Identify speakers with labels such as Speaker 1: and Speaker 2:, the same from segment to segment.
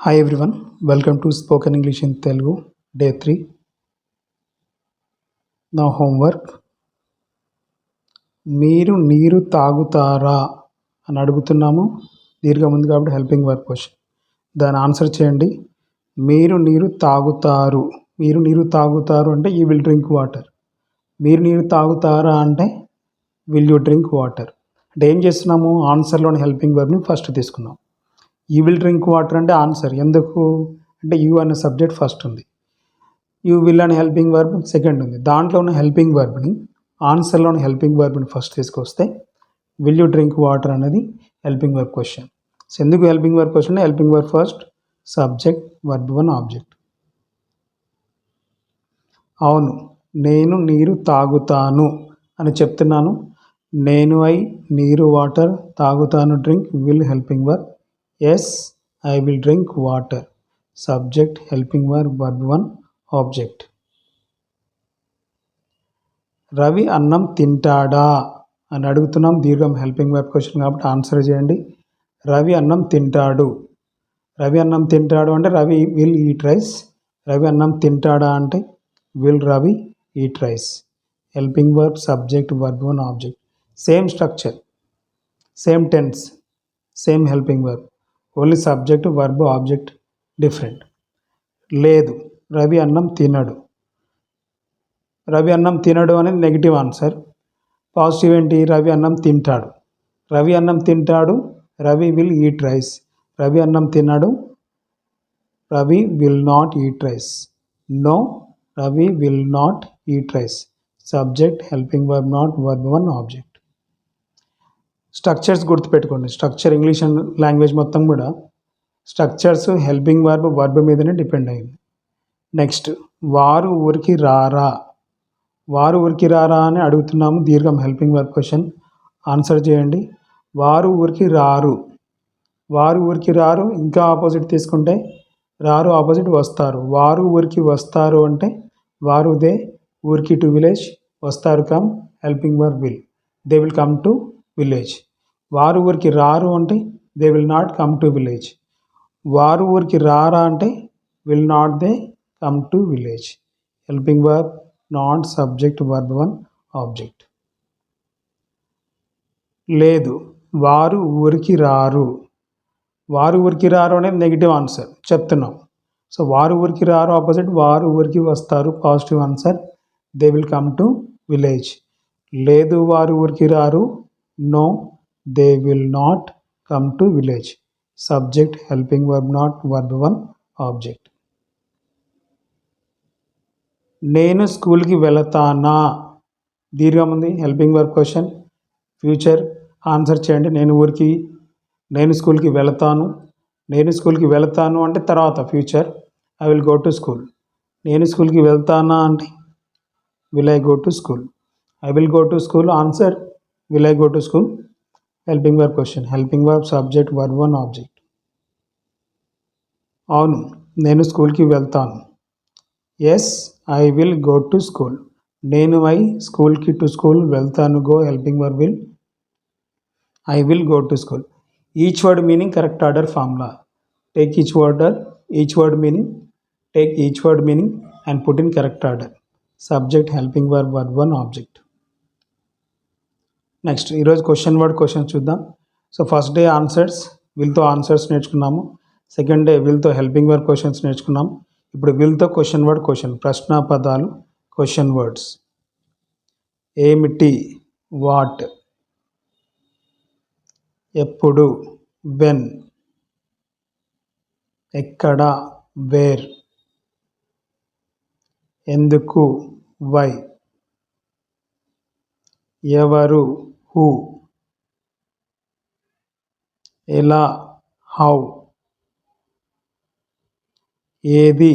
Speaker 1: Hi everyone, welcome to Spoken English in Telugu, Day 3. Now homework. మీరు నీరు తాగుతారా అని అడుగుతున్నాము. దీర్ఘం ఉంది కాబట్టి హెల్పింగ్ వర్బ్ క్వశ్చన్. దాని ఆన్సర్ చేయండి. మీరు నీరు తాగుతారు. మీరు నీరు తాగుతారు అంటే యూ విల్ డ్రింక్ వాటర్. మీరు నీరు తాగుతారా అంటే విల్ యూ డ్రింక్ వాటర్. అంటే ఏం చేస్తున్నాము? ఆన్సర్లోని హెల్పింగ్ వర్బ్ని ఫస్ట్ తీసుకున్నాం. యూ విల్ డ్రింక్ వాటర్ అంటే ఆన్సర్. ఎందుకు అంటే యూ అనే సబ్జెక్ట్ ఫస్ట్ ఉంది, యూ విల్ అనే హెల్పింగ్ వర్బ్ సెకండ్ ఉంది. దాంట్లో ఉన్న హెల్పింగ్ వర్బ్ని ఆన్సర్లో ఉన్న హెల్పింగ్ వర్బ్ని ఫస్ట్ తీసుకొస్తే విల్ యూ డ్రింక్ వాటర్ అనేది హెల్పింగ్ వర్బ్ క్వశ్చన్. సో ఎందుకు helping verb question? Helping verb first, subject, verb one, object. అవును, నేను నీరు తాగుతాను అని చెప్తున్నాను. నేను నీరు వాటర్, తాగుతాను drink, will helping verb. Yes I will drink water, subject, helping verb, verb one, object. Ravi అన్నం తింటాడా అని అడుగుతున్నాం. దీర్ఘం హెల్పింగ్ వర్బ్ క్వశ్చన్ కాబట్టి ఆన్సర్ చేయండి. రవి అన్నం తింటాడు. రవి అన్నం తింటాడు అంటే Ravi will eat rice. Ravi అన్నం తింటాడా అంటే will Ravi eat rice. Helping verb, subject, verb one, object. Same structure, same tense, same helping verb, only subject, verb, object different. లేదు, రవి అన్నం తినడు. రవి అన్నం తినడు అనేది నెగిటివ్ ఆన్సర్. పాజిటివ్ ఏంటి? రవి అన్నం తింటాడు. రవి అన్నం తింటాడు, Ravi will eat rice. Ravi అన్నం తినడు, Ravi will not eat rice. No, Ravi will not eat rice. Subject, helping verb not, verb one, object. Structures గుర్తుపెట్టుకోండి. స్ట్రక్చర్ ఇంగ్లీష్ లాంగ్వేజ్ మొత్తం కూడా స్ట్రక్చర్స్ హెల్పింగ్ వర్బ్, వర్బ్ మీదనే డిపెండ్ అయింది. నెక్స్ట్, వారు ఊరికి రారా. వారు ఊరికి రారా అని అడుగుతున్నాము. దీర్ఘం హెల్పింగ్ వర్బ్ క్వశ్చన్. ఆన్సర్ చేయండి. వారు ఊరికి రారు. వారు ఊరికి రారు. ఇంకా ఆపోజిట్ తీసుకుంటే రారు ఆపోజిట్ వస్తారు. వారు ఊరికి వస్తారు అంటే వారు దే, ఊరికి టు విలేజ్, వస్తారు come, helping verb will. They will come to village. వారు ఊరికి రారు అంటే they will not come to village. వారు ఊరికి రారా అంటే will not they come to village. Helping verb not, subject, verb one, object. లేదు, వారు ఊరికి రారు. వారు ఊరికి రారు అనేది నెగిటివ్ ఆన్సర్ చెప్తున్నాం. సో వారు ఊరికి రారు ఆపోజిట్ వారు ఊరికి వస్తారు, positive answer. They will come to village. లేదు, వారు ఊరికి రారు. No, they will not come to village. Subject, helping verb not, verb one, object. నేను స్కూల్కి వెళతానా. దీర్ఘం ఉంది, helping verb question. Future, answer చేయండి. నేను స్కూల్కి వెళతాను. నేను స్కూల్కి వెళతాను అంటే తర్వాత future, I will go to school. నేను స్కూల్కి వెళ్తానా అంటే will I go to school. I will go to school, answer will I go to school. Helping verb question. Helping verb, subject, verb one, object. అవును, నేను స్కూల్కి వెళ్తాను. Yes I will go to school. నేను స్కూల్కి to school వెళ్తాను, go, helping verb will. I will go to school. Each word meaning correct order formula. Take each word meaning and put in correct order. Subject, helping verb, verb one, object. Next ఈరోజు question word questions చూద్దాం. So first day answers, విల్తో answers నేర్చుకున్నాము. Second day విల్తో helping word questions నేర్చుకున్నాం. ఇప్పుడు విల్తో question word question, ప్రశ్న పదాలు, క్వశ్చన్ వర్డ్స్. ఏమిటి, వాట్. ఎప్పుడు, వెన్. ఎక్కడ, వేర్. ఎందుకు, వై. ఎవరు, హూ. ఎలా, హౌ. ఏది,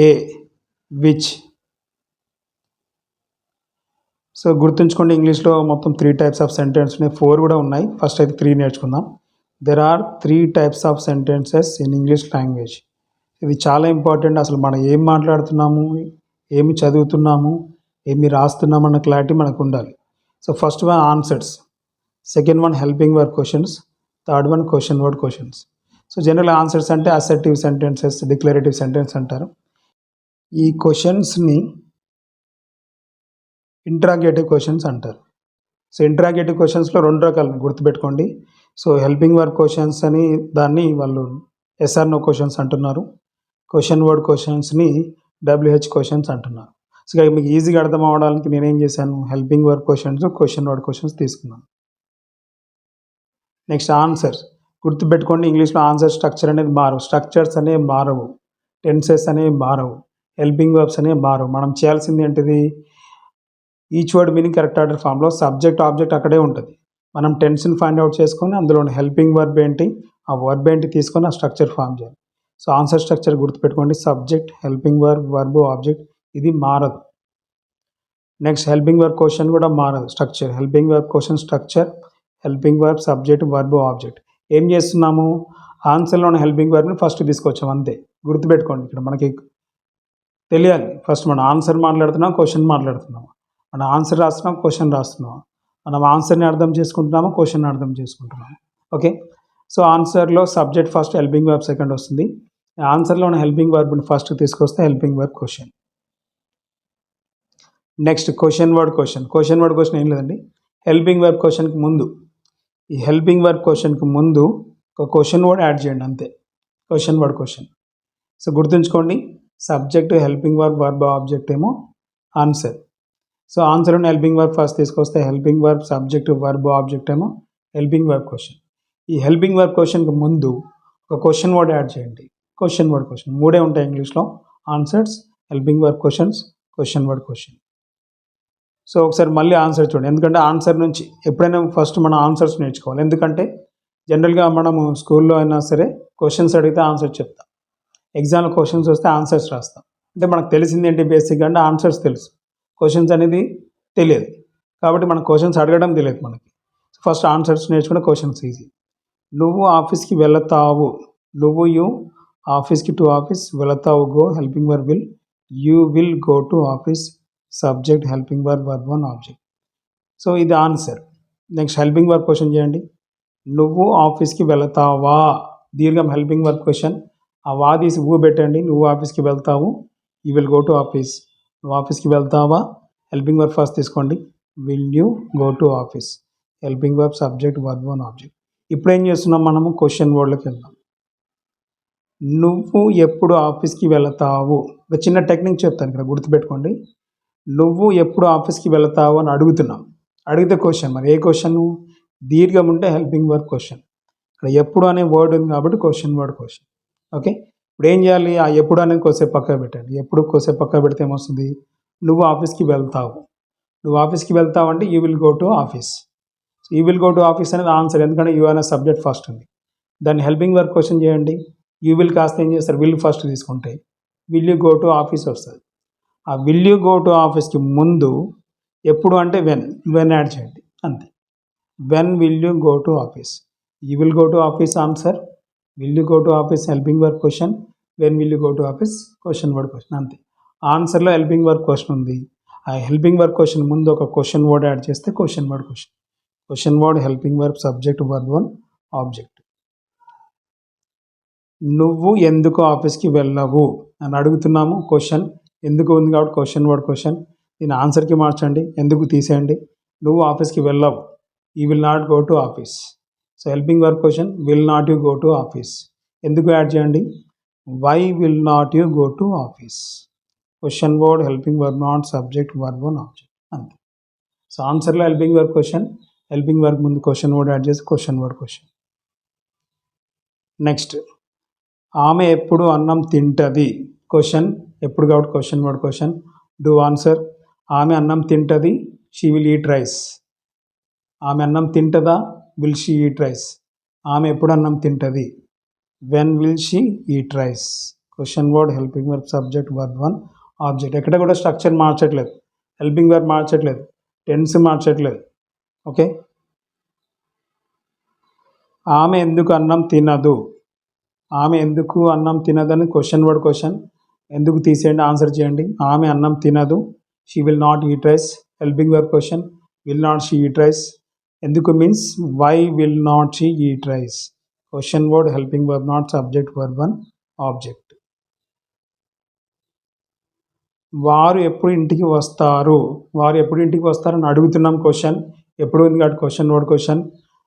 Speaker 1: ఏ, విచ్. సో గుర్తుంచుకోండి, ఇంగ్లీష్లో మొత్తం 3 టైప్స్ ఆఫ్ సెంటెన్స్ ఉన్నాయి. 4 కూడా ఉన్నాయి. ఫస్ట్ అయితే 3 నేర్చుకుందాం. There are 3 types of sentences in English language. ఇది చాలా ఇంపార్టెంట్. అసలు మనం ఏం మాట్లాడుతున్నాము, ఏమి చదువుతున్నాము, ఏమి రాస్తున్నాము అన్న క్లారిటీ మనకు ఉండాలి. So first one answers, second one helping word questions, third one question word questions. So general answers అంటే అసర్టివ్ సెంటెన్సెస్, డిక్లరేటివ్ సెంటెన్స్ అంటారు. ఈ క్వశ్చన్స్ని ఇంట్రాగేటివ్ క్వశ్చన్స్ అంటారు. సో ఇంట్రాగేటివ్ క్వశ్చన్స్లో 2 రకాలు గుర్తుపెట్టుకోండి. సో హెల్పింగ్ వర్క్ క్వశ్చన్స్ అని దాన్ని వాళ్ళు ఎస్ఆర్ నో క్వశ్చన్స్ అంటున్నారు. క్వశ్చన్ వర్డ్ క్వశ్చన్స్ని WH క్వశ్చన్స్ అంటున్నారు. సో ఇక మీకు ఈజీగా అర్థం అవడానికి నేనేం చేశాను, helping work questions, question word questions తీసుకున్నాను. నెక్స్ట్ ఆన్సర్స్ గుర్తుపెట్టుకోండి. ఇంగ్లీష్లో ఆన్సర్ స్ట్రక్చర్ అనేది మారవు, స్ట్రక్చర్స్ అనేవి మారవు, టెన్సెస్ అనేవి మారవు, హెల్పింగ్ వర్బ్స్ అనేవి మారవు. మనం చేయాల్సింది ఏంటిది, each word meaning correct order ఫామ్లో సబ్జెక్ట్ ఆబ్జెక్ట్ అక్కడే ఉంటుంది. మనం టెన్స్ని ఫైండ్ అవుట్ చేసుకొని అందులో హెల్పింగ్ వర్బ్ ఏంటి, ఆ వర్బ్ ఏంటి తీసుకొని ఆ స్ట్రక్చర్ ఫామ్ చేయాలి. సో ఆన్సర్ స్ట్రక్చర్ గుర్తుపెట్టుకోండి, subject, helping verb, verb, object, ఇది మారదు. నెక్స్ట్ హెల్పింగ్ వర్బ్ క్వశ్చన్ కూడా మారదు, structure, helping verb question structure, helping verb subject, verb, object. ఏం చేస్తున్నాము, ఆన్సర్లో ఉన్న హెల్పింగ్ వర్బ్ని ఫస్ట్ తీసుకొచ్చాం అంతే. గుర్తుపెట్టుకోండి, ఇక్కడ మనకి తెలియాలి ఫస్ట్ మనం ఆన్సర్ మాట్లాడుతున్నాం, క్వశ్చన్ మాట్లాడుతున్నాం. మనం ఆన్సర్ రాస్తున్నాం, క్వశ్చన్ రాస్తున్నాం. మనం ఆన్సర్ని అర్థం చేసుకుంటున్నాము, క్వశ్చన్ అర్థం చేసుకుంటున్నాము. ఓకే, సో ఆన్సర్లో subject first, helping verb second వస్తుంది. ఆన్సర్లో ఉన్న హెల్పింగ్ వర్బ్ని ఫస్ట్ తీసుకొస్తే helping verb question. Next question word question. Question word question ఏం లేదండి, హెల్పింగ్ వర్బ్ క్వశ్చన్కి ముందు, ఈ హెల్పింగ్ వర్బ్ క్వశ్చన్కి ముందు ఒక క్వశ్చన్ వర్డ్ యాడ్ చేయండి అంతే, క్వశ్చన్ వర్డ్ క్వశ్చన్. సో గుర్తుంచుకోండి, subject, helping verb, verb, object ఏమో ఆన్సర్. సో ఆన్సర్ని హెల్పింగ్ వర్బ్ ఫస్ట్ తీసుకొస్తే helping verb, subject, verb, object ఏమో హెల్పింగ్ వర్బ్ క్వశ్చన్. ఈ హెల్పింగ్ వర్బ్ క్వశ్చన్కి ముందు ఒక క్వశ్చన్ వర్డ్ యాడ్ చేయండి, క్వశ్చన్ వర్డ్ క్వశ్చన్. 3 ఉంటాయి ఇంగ్లీష్లో, answers, helping verb questions, question word question. So ఒకసారి మళ్ళీ ఆన్సర్ చూడండి, ఎందుకంటే ఆన్సర్ నుంచి ఎప్పుడైనా ఫస్ట్ మనం ఆన్సర్స్ నేర్చుకోవాలి. ఎందుకంటే జనరల్గా మనము స్కూల్లో అయినా సరే క్వశ్చన్స్ అడిగితే ఆన్సర్ చెప్తాం, ఎగ్జామ్లో క్వశ్చన్స్ వస్తే ఆన్సర్స్ రాస్తాం. అంటే మనకు తెలిసింది ఏంటి బేసిక్గా అంటే ఆన్సర్స్ తెలుసు, క్వశ్చన్స్ అనేది తెలియదు. కాబట్టి మనకు క్వశ్చన్స్ అడగడం తెలియదు మనకి. ఫస్ట్ ఆన్సర్స్ నేర్చుకుంటే క్వశ్చన్స్ ఈజీ. నువ్వు ఆఫీస్కి వెళతావు, నువ్వు యూ, ఆఫీస్కి టు ఆఫీస్, వెళతావు go, helping verb will, you will go to office, subject, helping verb, verb one, object. So ఇది answer. Next helping verb question చేయండి, నువ్వు ఆఫీస్కి వెళతావా, దీర్ఘం హెల్పింగ్ వర్బ్ క్వశ్చన్. ఆ వా తీసి ఊ పెట్టండి, నువ్వు ఆఫీస్కి వెళ్తావు, you will go to office. నువ్వు ఆఫీస్కి వెళ్తావా, హెల్పింగ్ వర్బ్ ఫస్ట్ తీసుకోండి, will you go to office, helping verb, subject, verb one, object. ఇప్పుడు ఏం చేస్తున్నాం మనము, క్వశ్చన్ వర్డ్లోకి వెళ్దాం. నువ్వు ఎప్పుడు ఆఫీస్కి వెళతావు, ఒక చిన్న టెక్నిక్ చెప్తాను ఇక్కడ గుర్తుపెట్టుకోండి. నువ్వు ఎప్పుడు ఆఫీస్కి వెళతావు అని అడుగుతున్నాం, అడిగితే క్వశ్చన్, మరి ఏ క్వశ్చన్, దీర్ఘం ఉంటే హెల్పింగ్ వర్బ్ క్వశ్చన్. ఇక్కడ ఎప్పుడు అనే వర్డ్ ఉంది కాబట్టి క్వశ్చన్ వర్డ్ క్వశ్చన్. ఓకే, ఇప్పుడు ఏం చేయాలి, ఆ ఎప్పుడు అనేది కొద్దిసేపు పక్కన పెట్టండి. ఎప్పుడు కొద్దిసేపు పక్కన పెడితే ఏమొస్తుంది, నువ్వు ఆఫీస్కి వెళ్తావు, నువ్వు ఆఫీస్కి వెళ్తావు అంటే you will go to office. You will go to office అనేది ఆన్సర్, ఎందుకంటే యూ అనే సబ్జెక్ట్ ఫస్ట్ ఉంది. దాన్ని హెల్పింగ్ వర్బ్ క్వశ్చన్ చేయండి, యూ విల్ కాస్త ఏం చేస్తారు, విల్ ఫస్ట్ తీసుకుంటే will you go to office వస్తుంది. ఆ విల్ యూ గో టు ఆఫీస్కి ముందు ఎప్పుడు అంటే వెన్ యాడ్ చేయండి అంతే. When will you go to office, you will go to office answer, will you go to office helping verb question, when will you go to office question word question అంతే. ఆన్సర్లో helping verb question ఉంది, ఆ helping verb question ముందు ఒక question word add చేస్తే question word question. Question word, helping verb, subject, verb one, object. నువ్వు ఎందుకు ఆఫీస్కి వెళ్ళవు అని అడుగుతున్నాము, క్వశ్చన్. ఎందుకు ఉంది కాబట్టి క్వశ్చన్ వర్డ్ క్వశ్చన్. దీని ఆన్సర్కి మార్చండి, ఎందుకు తీసేయండి. నువ్వు ఆఫీస్కి వెళ్ళవు, you will not go to office. So helping verb question, will not you go to office. ఎందుకు యాడ్ చేయండి, why will not you go to office. Question word, helping verb not, subject, verb one, object అంతే. So ఆన్సర్లో helping verb question, helping verb ముందు question word add చేసి question word question. Next, ఆమె ఎప్పుడు అన్నం తింటది, క్వశ్చన్, ఎప్పుడు కాబట్టి question word question. Do answer, ఆమె అన్నం తింటది, షీ విల్ ఈట్ రైస్. ఆమె అన్నం తింటదా, విల్ షీ ఈట్ రైస్. ఆమె ఎప్పుడు అన్నం తింటది, when will she eat rice. Question word, helping verb, subject, verb one, object. ఎక్కడ కూడా స్ట్రక్చర్ మార్చట్లేదు, హెల్పింగ్ వర్బ్ మార్చట్లేదు, టెన్స్ మార్చట్లేదు. ఓకే, ఆమె ఎందుకు అన్నం తినదు, ఆమె ఎందుకు అన్నం తినదని క్వశ్చన్ వర్డ్ క్వశ్చన్. ఎందుకు తీసేయండి, ఆన్సర్ చేయండి. ఆమె అన్నం తినదు, she will not eat rice, helping verb question, will not she eat rice. ఎందుకు means why will not she eat rice, question word helping verb not subject verb one object. వారు ఎప్పుడు ఇంటికి వస్తారు, వారు ఎప్పుడు ఇంటికి వస్తారని అడుగుతున్నాం. క్వశ్చన్ ఎప్పుడు ఉంది కాబట్టి క్వశ్చన్ వర్డ్ క్వశ్చన్.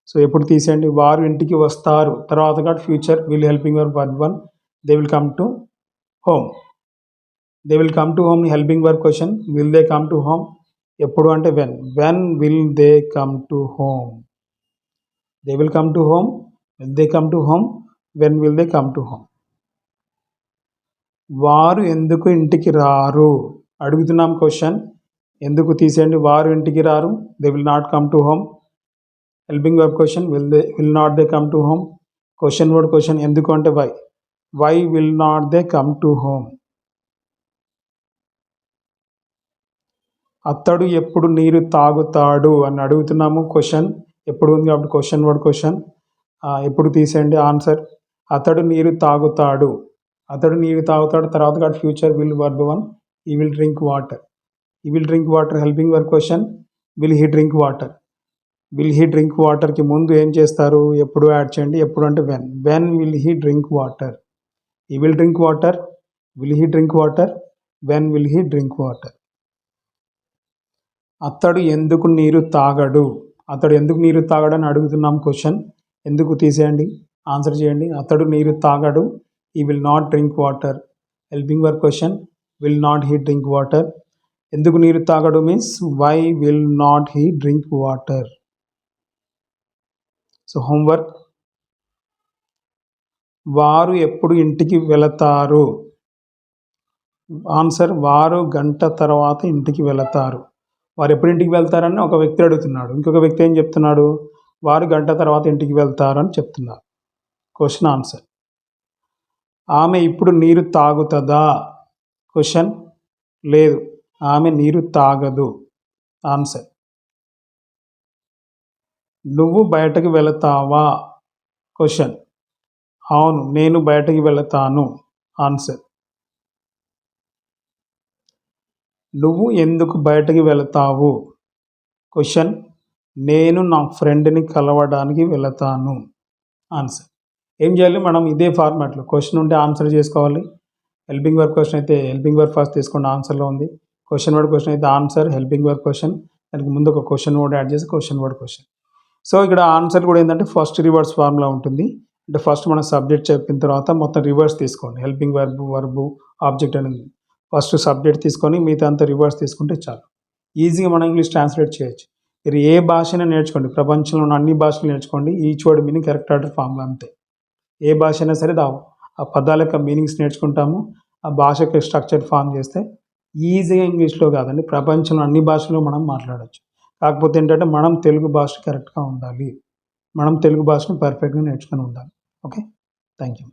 Speaker 1: సో ఎప్పుడు తీసేయండి, వారు ఇంటికి వస్తారు, తర్వాత కాబట్టి future will helping verb verb one. They will come to home. They will come to home helping verb question. Will they come to home ఎప్పుడు అంటే when will they come to home. They will come to home, will they come to home, when will they come to home. వారు ఎందుకు ఇంటికి రారు అడుగుతున్నాం. Question ఎందుకు తీసేయండి, వారు ఇంటికి రారు, they will not come to home. Helping verb question will not they come to home. Question word question ఎందుకు అంటే why will not they come to home. అతడు ఎప్పుడు నీరు తాగుతాడు అని అడుగుతున్నాము. క్వశ్చన్ ఎప్పుడు ఉంది కాబట్టి క్వశ్చన్ వర్డ్ క్వశ్చన్. ఎప్పుడు తీసేయండి ఆన్సర్. అతడు నీరు తాగుతాడు, అతడు నీరు తాగుతాడు, తర్వాత కాబట్టి future will verb one. He will drink water. He will drink water helping verb question. Will he drink water. Will he drink వాటర్కి ముందు ఏం చేస్తారు, ఎప్పుడు యాడ్ చేయండి. ఎప్పుడు అంటే when will he drink water. He will drink water, will he drink water, when will he drink water. అతడు ఎందుకు నీరు తాగడు, అతడు ఎందుకు నీరు తాగడని అడుగుతున్నాం. క్వశ్చన్ ఎందుకు తీసేయండి, ఆన్సర్ చేయండి. అతడు నీరు తాగడు, he will not drink water. Helping verb question will not he drink water. ఎందుకు నీరు తాగడు means why will not he drink water. So homework, వారు ఎప్పుడు ఇంటికి వెళతారు. ఆన్సర్ వారు గంట తర్వాత ఇంటికి వెళతారు. వారు ఎప్పుడు ఇంటికి వెళ్తారని ఒక వ్యక్తి అడుగుతున్నాడు, ఇంకొక వ్యక్తి ఏం చెప్తున్నాడు, వారు గంట తర్వాత ఇంటికి వెళ్తారు అని చెప్తున్నారు. Question answer. ఆమె ఇప్పుడు నీరు తాగుతుందా. క్వశ్చన్ లేదు, ఆమె నీరు తాగదు. ఆన్సర్. నువ్వు బయటకు వెళతావా. క్వశ్చన్ అవును, నేను బయటకు వెళతాను. ఆన్సర్. నువ్వు ఎందుకు బయటకు వెళతావు. క్వశ్చన్ నేను నా ఫ్రెండ్ని కలవడానికి వెళతాను. ఆన్సర్. ఏం చేయాలి మనం ఇదే ఫార్మాట్లో, క్వశ్చన్ ఉంటే ఆన్సర్ చేసుకోవాలి. హెల్పింగ్ వర్బ్ క్వశ్చన్ అయితే హెల్పింగ్ వర్బ్ ఫస్ట్ తీసుకోండి, ఆన్సర్లో ఉంది. క్వశ్చన్ వర్డ్ క్వశ్చన్ అయితే ఆన్సర్ హెల్పింగ్ వర్బ్ క్వశ్చన్, దానికి ముందు ఒక క్వశ్చన్ వర్డ్ యాడ్ చేసి క్వశ్చన్ వర్డ్ క్వశ్చన్. సో ఇక్కడ ఆన్సర్ కూడా ఏంటంటే ఫస్ట్ రివర్స్ ఫార్ములా ఉంటుంది. అంటే ఫస్ట్ మనం సబ్జెక్ట్ చెప్పిన తర్వాత మొత్తం రివర్స్ తీసుకోండి. హెల్పింగ్ వర్బ్ ఆబ్జెక్ట్ అనేది ఫస్ట్ సబ్జెక్ట్ తీసుకొని మిగతా అంతా రివర్స్ తీసుకుంటే చాలు. ఈజీగా మనం ఇంగ్లీష్ ట్రాన్స్లేట్ చేయొచ్చు. మీరు ఏ భాషను నేర్చుకోండి, ప్రపంచంలో ఉన్న అన్ని భాషలు నేర్చుకోండి, each word meaning correct order formula అంతే. ఏ భాష అయినా సరే ఆ పదాల యొక్క మీనింగ్స్ నేర్చుకుంటాము, ఆ భాష యొక్క స్ట్రక్చర్ ఫామ్ చేస్తే ఈజీగా ఇంగ్లీష్లో కాదండి ప్రపంచంలో అన్ని భాషల్లో మనం మాట్లాడవచ్చు. కాకపోతే ఏంటంటే మనం తెలుగు భాష కరెక్ట్గా ఉండాలి, మనం తెలుగు భాషను పర్ఫెక్ట్గా నేర్చుకొని ఉండాలి. Okay, thank you.